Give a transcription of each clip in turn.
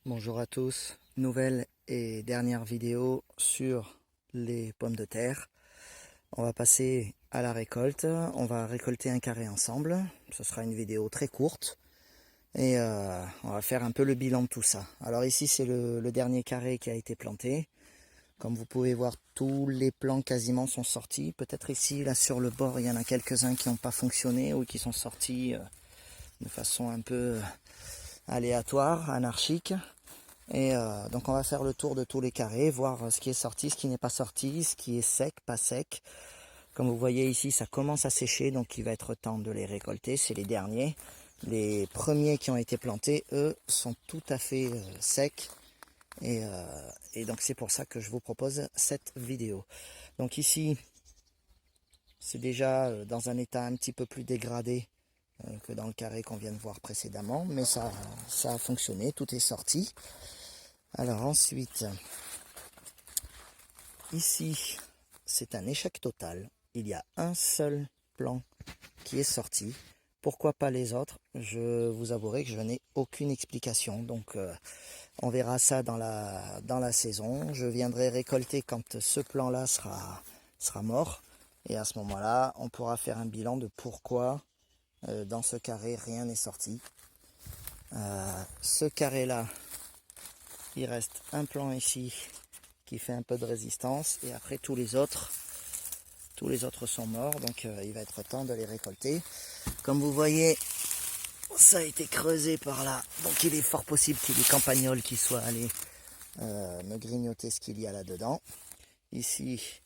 Bonjour à tous, nouvelle et dernière vidéo sur les pommes de terre. On va passer à la récolte, on va récolter un carré ensemble. Ce sera une vidéo très courte et on va faire un peu le bilan de tout ça. Alors ici c'est le dernier carré qui a été planté. Comme vous pouvez voir, tous les plants quasiment sont sortis. Peut-être ici, là sur le bord, il y en a quelques-uns qui n'ont pas fonctionné ou qui sont sortis de façon un peu aléatoire, anarchique. Et donc on va faire le tour de tous les carrés, voir ce qui est sorti, ce qui n'est pas sorti, ce qui est sec, pas sec. Comme vous voyez ici, ça commence à sécher, donc il va être temps de les récolter. C'est les derniers. Les premiers qui ont été plantés, eux, sont tout à fait secs. Et donc c'est pour ça que je vous propose cette vidéo. Donc ici, c'est déjà dans un état un petit peu plus dégradé que dans le carré qu'on vient de voir précédemment. Mais ça a fonctionné, tout est sorti. Alors ensuite, ici, c'est un échec total. Il y a un seul plan qui est sorti. Pourquoi pas les autres? Je vous avouerai que je n'ai aucune explication. Donc on verra ça dans la saison. Je viendrai récolter quand ce plan-là sera mort. Et à ce moment-là, on pourra faire un bilan de pourquoi dans ce carré rien n'est sorti. Ce carré-là, il reste un plan ici qui fait un peu de résistance, et après tous les autres sont morts, donc il va être temps de les récolter. Comme vous voyez, ça a été creusé par là, donc il est fort possible qu'il y ait des campagnols qui soient allés me grignoter ce qu'il y a là-dedans. Ici,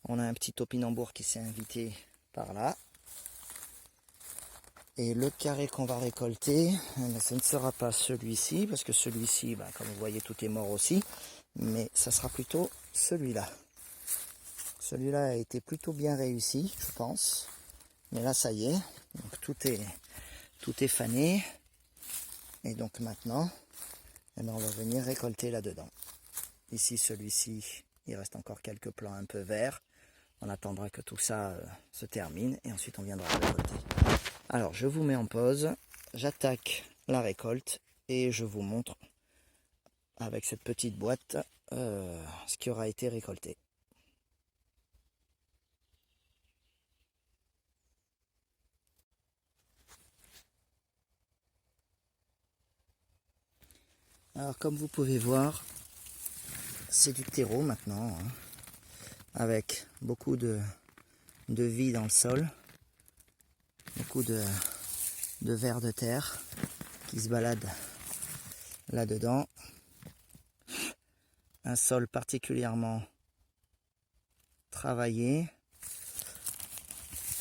on a un petit topinambour qui s'est invité par là. Et le carré qu'on va récolter, ce ne sera pas celui-ci, parce que celui-ci, comme vous voyez, tout est mort aussi. Mais ça sera plutôt celui-là. Celui-là a été plutôt bien réussi, je pense. Mais là, ça y est, donc tout est fané. Et donc maintenant, on va venir récolter là-dedans. Ici, celui-ci, il reste encore quelques plants un peu verts. On attendra que tout ça se termine et ensuite on viendra récolter. Alors, je vous mets en pause, j'attaque la récolte et je vous montre avec cette petite boîte ce qui aura été récolté. Alors, comme vous pouvez voir, c'est du terreau maintenant, hein, avec beaucoup de vie dans le sol, beaucoup de vers de terre qui se baladent là-dedans. Un sol particulièrement travaillé,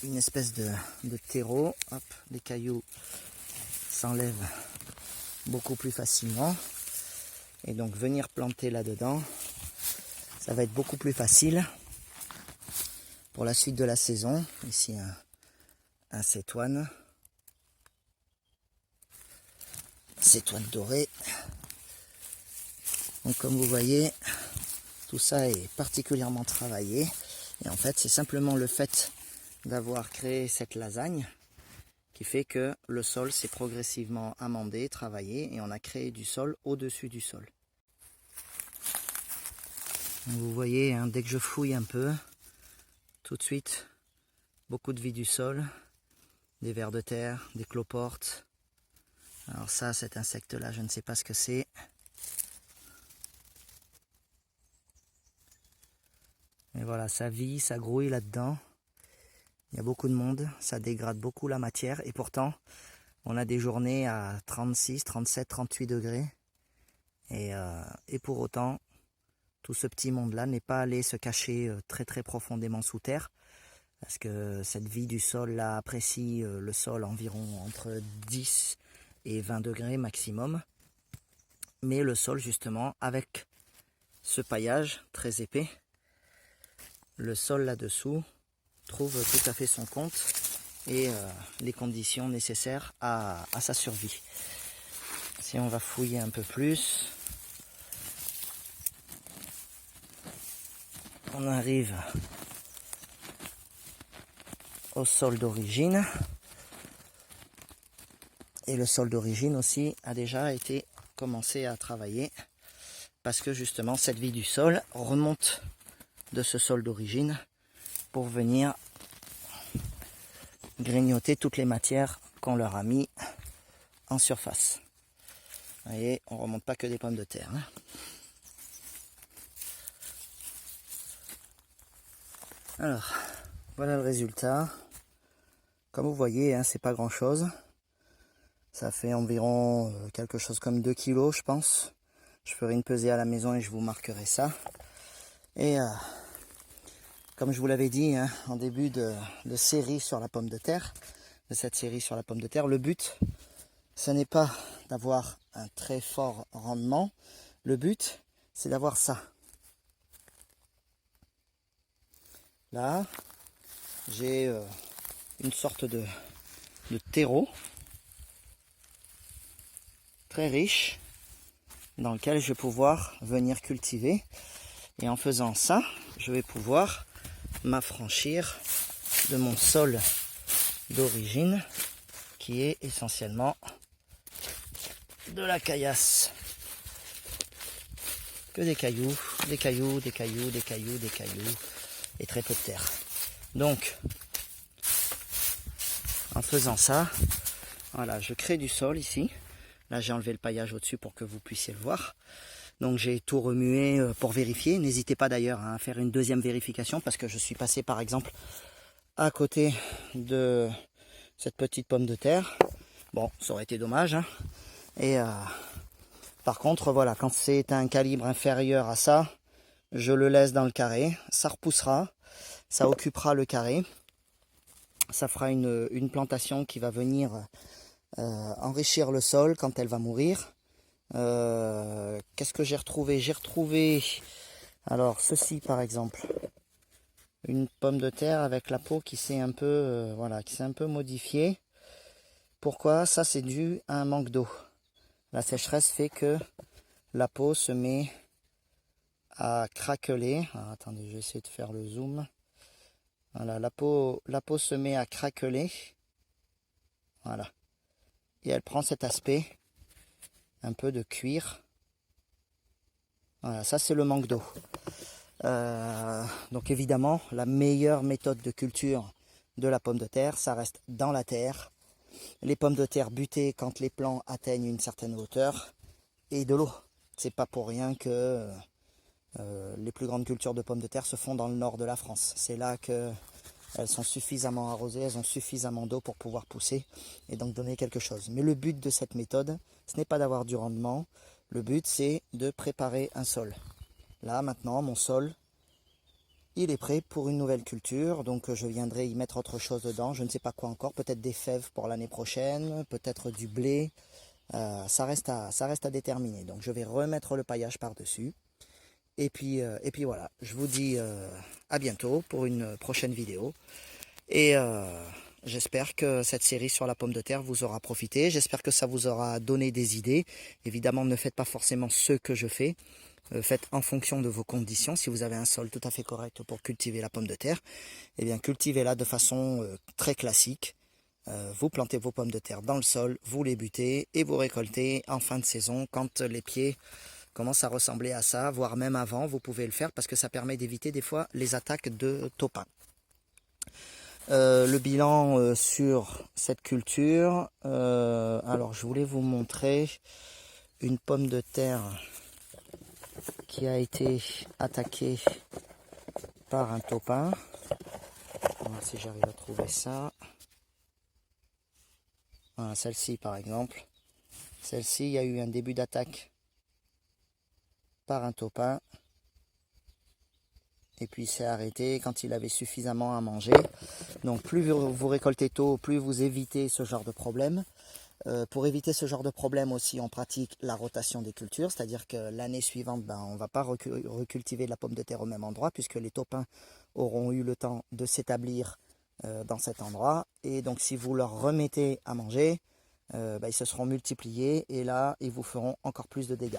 une espèce de terreau. Hop, les cailloux s'enlèvent beaucoup plus facilement. Et donc venir planter là-dedans, ça va être beaucoup plus facile pour la suite de la saison. Ici un cétoine doré. Donc comme vous voyez, tout ça est particulièrement travaillé. Et en fait, c'est simplement le fait d'avoir créé cette lasagne qui fait que le sol s'est progressivement amendé, travaillé, et on a créé du sol au-dessus du sol. Donc vous voyez, hein, dès que je fouille un peu, tout de suite, beaucoup de vie du sol, des vers de terre, des cloportes. Alors ça, cet insecte-là, je ne sais pas ce que c'est. Mais voilà, ça vit, ça grouille là-dedans. Il y a beaucoup de monde, ça dégrade beaucoup la matière. Et pourtant, on a des journées à 36, 37, 38 degrés. Et pour autant, tout ce petit monde-là n'est pas allé se cacher très très profondément sous terre. Parce que cette vie du sol là apprécie le sol environ entre 10 et 20 degrés maximum. Mais le sol, justement, avec ce paillage très épais, le sol là-dessous trouve tout à fait son compte et les conditions nécessaires à sa survie. Si on va fouiller un peu plus, on arrive au sol d'origine. Et le sol d'origine aussi a déjà été commencer à travailler parce que justement cette vie du sol remonte de ce sol d'origine pour venir grignoter toutes les matières qu'on leur a mis en surface. Vous voyez, on remonte pas que des pommes de terre. Hein. Alors, voilà le résultat. Comme vous voyez, hein, c'est pas grand chose. Ça fait environ quelque chose comme 2 kg, je pense. Je ferai une pesée à la maison et je vous marquerai ça. Et comme je vous l'avais dit hein, en début de série sur la pomme de terre, de cette série sur la pomme de terre, le but, ce n'est pas d'avoir un très fort rendement. Le but, c'est d'avoir ça. Là, j'ai une sorte de terreau très riche dans lequel je vais pouvoir venir cultiver. Et en faisant ça, je vais pouvoir m'affranchir de mon sol d'origine qui est essentiellement de la caillasse. Que des cailloux, des cailloux, des cailloux, des cailloux, des cailloux et très peu de terre. Donc, en faisant ça, voilà, je crée du sol ici. Là, j'ai enlevé le paillage au-dessus pour que vous puissiez le voir. Donc, j'ai tout remué pour vérifier. N'hésitez pas d'ailleurs à faire une deuxième vérification parce que je suis passé, par exemple, à côté de cette petite pomme de terre. Bon, ça aurait été dommage. Hein. Et par contre, voilà, quand c'est un calibre inférieur à ça, je le laisse dans le carré. Ça repoussera, ça occupera le carré. Ça fera une plantation qui va venir enrichir le sol quand elle va mourir. Qu'est-ce que j'ai retrouvé? J'ai retrouvé, alors ceci par exemple, une pomme de terre avec la peau qui s'est un peu, voilà, qui s'est un peu modifiée. Pourquoi? Ça c'est dû à un manque d'eau. La sécheresse fait que la peau se met à craqueler. Alors, attendez, je vais essayer de faire le zoom. Voilà, la peau se met à craqueler. Voilà. Et elle prend cet aspect un peu de cuir. Voilà, ça c'est le manque d'eau. Donc évidemment, la meilleure méthode de culture de la pomme de terre, ça reste dans la terre. Les pommes de terre butées quand les plants atteignent une certaine hauteur et de l'eau. C'est pas pour rien que les plus grandes cultures de pommes de terre se font dans le nord de la France. C'est là que elles sont suffisamment arrosées, elles ont suffisamment d'eau pour pouvoir pousser et donc donner quelque chose. Mais le but de cette méthode, ce n'est pas d'avoir du rendement. Le but, c'est de préparer un sol. Là, maintenant, mon sol, il est prêt pour une nouvelle culture. Donc, je viendrai y mettre autre chose dedans. Je ne sais pas quoi encore. Peut-être des fèves pour l'année prochaine. Peut-être du blé. Ça reste à déterminer. Donc, je vais remettre le paillage par-dessus. Et puis voilà. Je vous dis à bientôt pour une prochaine vidéo. Et j'espère que cette série sur la pomme de terre vous aura profité. J'espère que ça vous aura donné des idées. Évidemment, ne faites pas forcément ce que je fais. Faites en fonction de vos conditions. Si vous avez un sol tout à fait correct pour cultiver la pomme de terre, eh bien cultivez-la de façon très classique. Vous plantez vos pommes de terre dans le sol, vous les butez et vous récoltez en fin de saison quand les pieds commencent à ressembler à ça, voire même avant, vous pouvez le faire parce que ça permet d'éviter des fois les attaques de taupins. Le bilan sur cette culture, alors je voulais vous montrer une pomme de terre qui a été attaquée par un taupin. On va voir si j'arrive à trouver ça. Voilà, celle-ci par exemple. Celle-ci, il y a eu un début d'attaque par un taupin. Et puis il s'est arrêté quand il avait suffisamment à manger. Donc plus vous récoltez tôt, plus vous évitez ce genre de problème. Pour éviter ce genre de problème aussi, on pratique la rotation des cultures, c'est-à-dire que l'année suivante, on ne va pas recultiver la pomme de terre au même endroit, puisque les taupins auront eu le temps de s'établir dans cet endroit. Et donc si vous leur remettez à manger, ils se seront multipliés et là, ils vous feront encore plus de dégâts.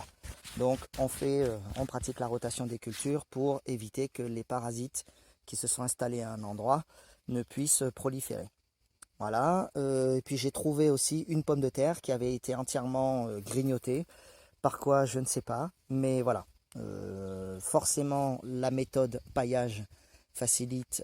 Donc on pratique la rotation des cultures pour éviter que les parasites qui se sont installés à un endroit ne puissent proliférer. Voilà, et puis j'ai trouvé aussi une pomme de terre qui avait été entièrement grignotée Par quoi, je ne sais pas. Mais voilà. Forcément, la méthode paillage facilite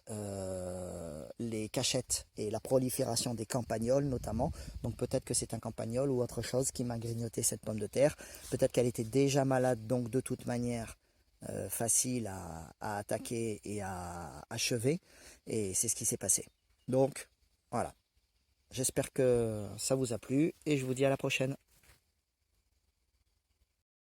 les cachettes et la prolifération des campagnols notamment. Donc peut-être que c'est un campagnol ou autre chose qui m'a grignoté cette pomme de terre. Peut-être qu'elle était déjà malade, donc de toute manière facile à attaquer et à achever. Et c'est ce qui s'est passé. Donc voilà. J'espère que ça vous a plu et je vous dis à la prochaine.